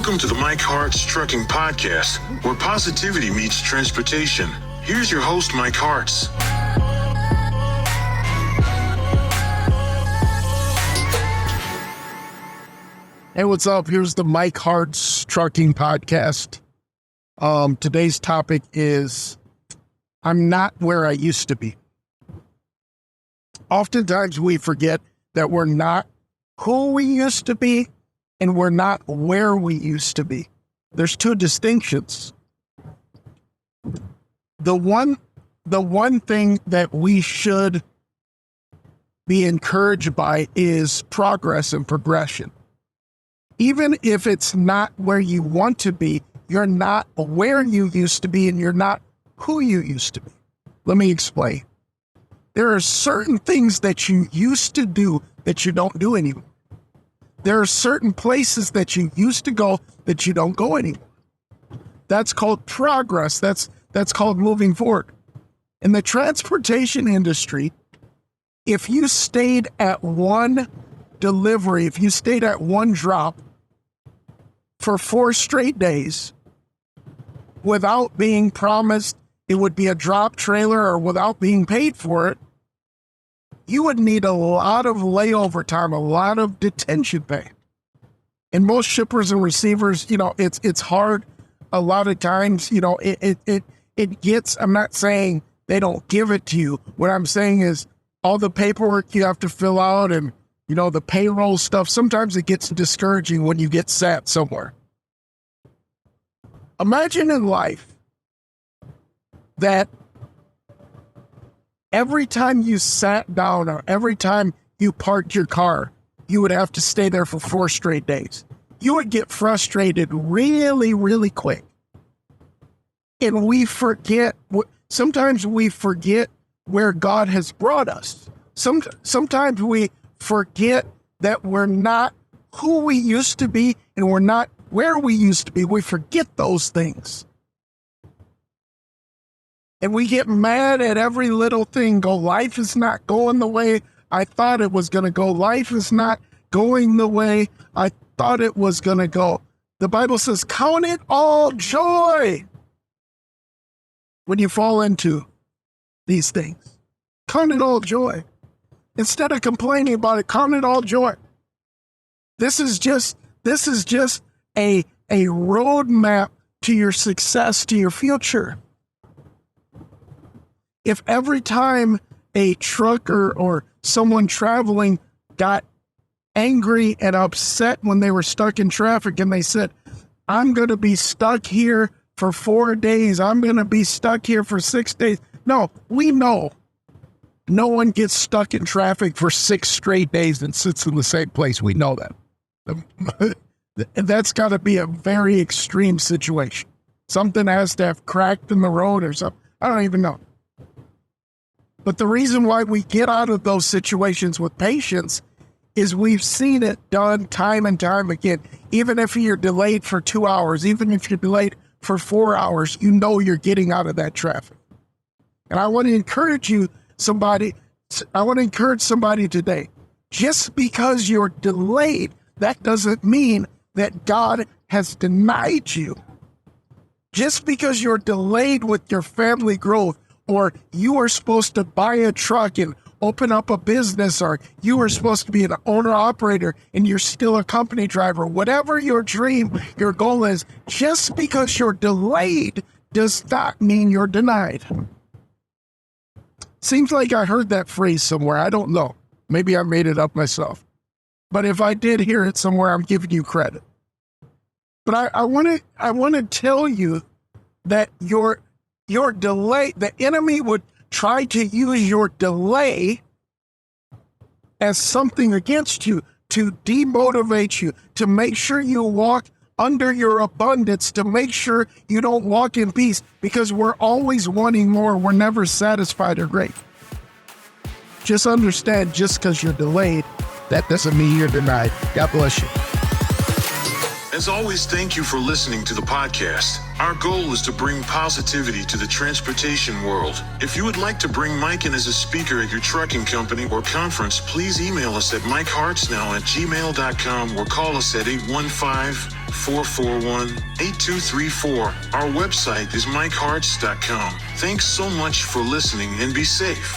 Welcome to the Mike Harts Trucking Podcast, where positivity meets transportation. Here's your host, Mike Harts. Hey, what's up? Here's the Mike Harts Trucking Podcast. Today's topic is, I'm not where I used to be. Oftentimes we forget that we're not who we used to be and we're not where we used to be. There's two distinctions. The one thing that we should be encouraged by is progress and progression. Even if it's not where you want to be, you're not where you used to be and you're not who you used to be. Let me explain. There are certain things that you used to do that you don't do anymore. There are certain places that you used to go that you don't go anymore. That's called progress. That's called moving forward. In the transportation industry, if you stayed at one delivery, if you stayed at one drop for 4 straight days without being promised it would be a drop trailer or without being paid for it, you would need a lot of layover time, a lot of detention pay. And most shippers and receivers, it's hard a lot of times, it gets, I'm not saying they don't give it to you. What I'm saying is all the paperwork you have to fill out and, the payroll stuff, sometimes it gets discouraging when you get sat somewhere. Imagine in life that every time you sat down or every time you parked your car, you would have to stay there for 4 straight days. You would get frustrated really, really quick. And sometimes we forget where God has brought us. Sometimes we forget that we're not who we used to be and we're not where we used to be. We forget those things. And we get mad at every little thing. Life is not going the way I thought it was going to go. Life is not going the way I thought it was going to go. The Bible says, count it all joy when you fall into these things. Count it all joy. Instead of complaining about it, count it all joy. This is just a roadmap to your success, to your future. If every time a trucker or someone traveling got angry and upset when they were stuck in traffic and they said, I'm going to be stuck here for 4 days, I'm going to be stuck here for 6 days. No, we know no one gets stuck in traffic for 6 straight days and sits in the same place. We know that. That's got to be a very extreme situation. Something has to have cracked in the road or something. I don't even know. But the reason why we get out of those situations with patience is we've seen it done time and time again. Even if you're delayed for 2 hours, even if you're delayed for 4 hours, you're getting out of that traffic. And I want to encourage somebody today. Just because you're delayed, that doesn't mean that God has denied you. Just because you're delayed with your family growth, or you are supposed to buy a truck and open up a business, or you are supposed to be an owner-operator and you're still a company driver, whatever your dream, your goal is, just because you're delayed does not mean you're denied. Seems like I heard that phrase somewhere. I don't know. Maybe I made it up myself. But if I did hear it somewhere, I'm giving you credit. But I want to tell you that your delay, the enemy would try to use your delay as something against you, to demotivate you, to make sure you walk under your abundance, to make sure you don't walk in peace, because we're always wanting more. We're never satisfied or great. Just understand, just because you're delayed, that doesn't mean you're denied. God bless you. As always, thank you for listening to the podcast. Our goal is to bring positivity to the transportation world. If you would like to bring Mike in as a speaker at your trucking company or conference, please email us at mikehartsnow@gmail.com or call us at 815-441-8234. Our website is mikeharts.com. Thanks so much for listening and be safe.